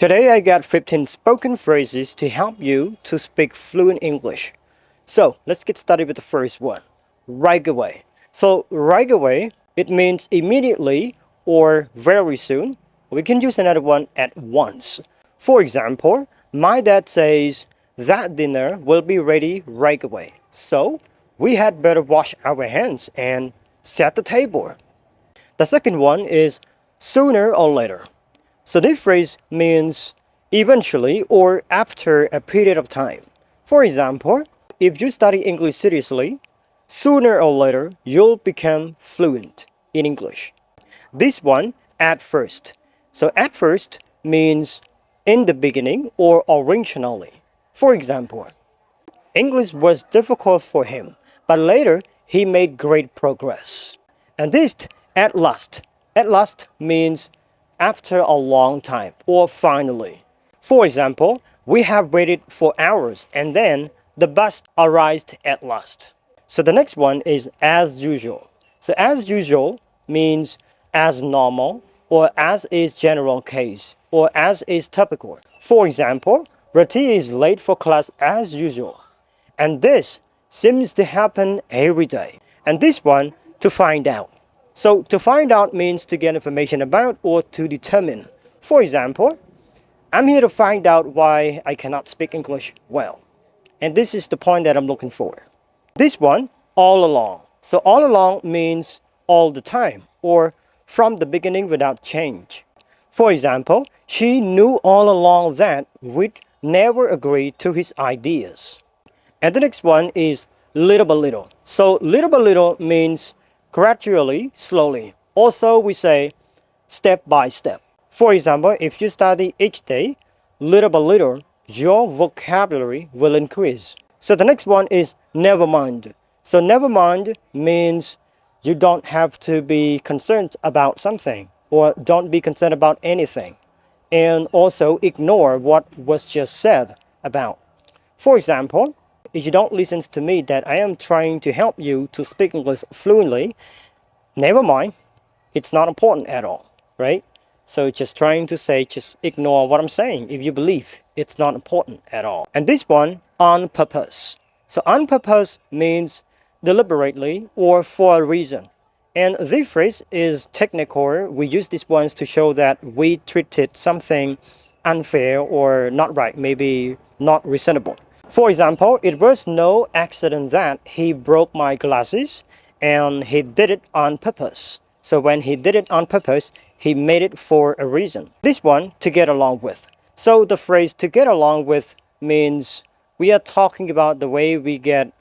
Today I got 15 spoken phrases to help you to speak fluent English. So let's get started with the first one. Right away. So right away, it means immediately or very soon. We can use another one at once. For example, my dad says that dinner will be ready right away. So we had better wash our hands and set the table. The second one is sooner or later. So this phrase means eventually or after a period of time. For example, if you study English seriously, sooner or later you'll become fluent in English. This one, at first. So at first means in the beginning or originally. For example, English was difficult for him, but later he made great progress. And this, at last. At last means after a long time or finally. For example, we have waited for hours and then the bus arrived at last. So the next one is as usual. So as usual means as normal or as is general case or as is typical. For example, Rithy is late for class as usual. And this seems to happen every day. And this one, to find out. So to find out means to get information about or to determine. For example, I'm here to find out why I cannot speak English well. And this is the point that I'm looking for. This one, all along. So all along means all the time or from the beginning without change. For example, she knew all along that we'd never agree to his ideas. And the next one is little by little. So little by little means gradually, slowly. Also, we say step by step. For example, if you study each day, little by little, your vocabulary will increase. So the next one is never mind. So never mind means you don't have to be concerned about something or don't be concerned about anything. And also ignore what was just said about. For example, if you don't listen to me that I am trying to help you to speak English fluently, never mind. It's not important at all, right? So just trying to say, just ignore what I'm saying if you believe it's not important at all. And this one, on purpose. So on purpose means deliberately or for a reason. And this phrase is technical. We use these ones to show that we treated something unfair or not right, maybe not reasonable. For example, it was no accident that he broke my glasses and he did it on purpose. So when he did it on purpose, he made it for a reason. This one, to get along with. So the phrase to get along with means we are talking about the way we get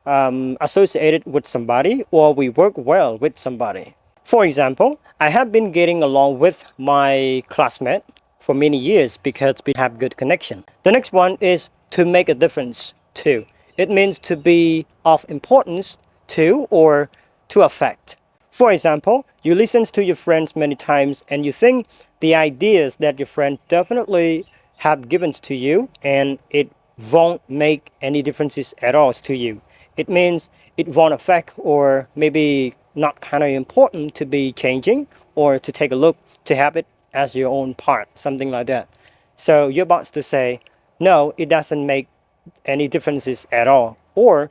associated with somebody or we work well with somebody. For example, I have been getting along with my classmate for many years because we have good connection. The next one is to make a difference to. It means to be of importance to or to affect. For example, you listen to your friends many times and you think the ideas that your friend definitely have given to you and it won't make any differences at all to you. It means it won't affect or maybe not kind of important to be changing or to take a look to have it as your own part, something like that. So you're about to say, no, it doesn't make any differences at all. Or,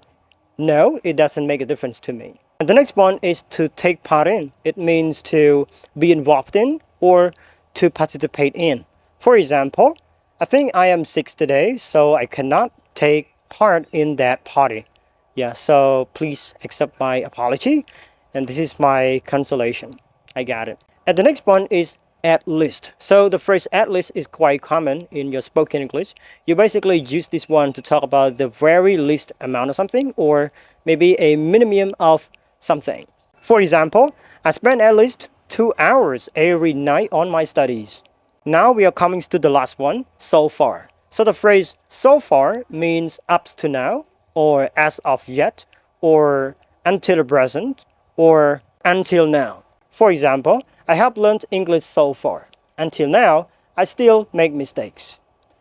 no, it doesn't make a difference to me. And the next one is to take part in. It means to be involved in or to participate in. For example, I think I am sick today, so I cannot take part in that party. Yeah, so please accept my apology. And this is my consolation. I got it. And the next one is at least. So the phrase at least is quite common in your spoken English. You basically use this one to talk about the very least amount of something or maybe a minimum of something. For example, I spend at least 2 hours every night on my studies. Now we are coming to the last one, so far. So the phrase so far means up to now or as of yet or until present or until now. For example, I have learned English so far. Until now, I still make mistakes.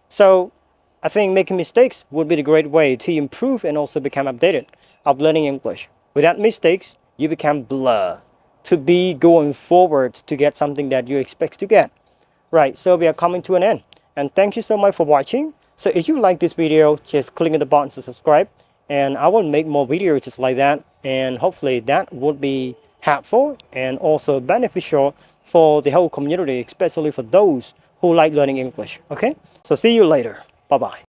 So I think making mistakes would be the great way to improve and also become updated of learning English. Without mistakes, you become blur to be going forward to get something that you expect to get. Right, so we are coming to an end. And thank you so much for watching. So if you like this video, just click on the button to subscribe, and I will make more videos just like that, and hopefully that would be helpful and also beneficial for the whole community, especially for those who like learning English. Okay, so see you later. Bye bye.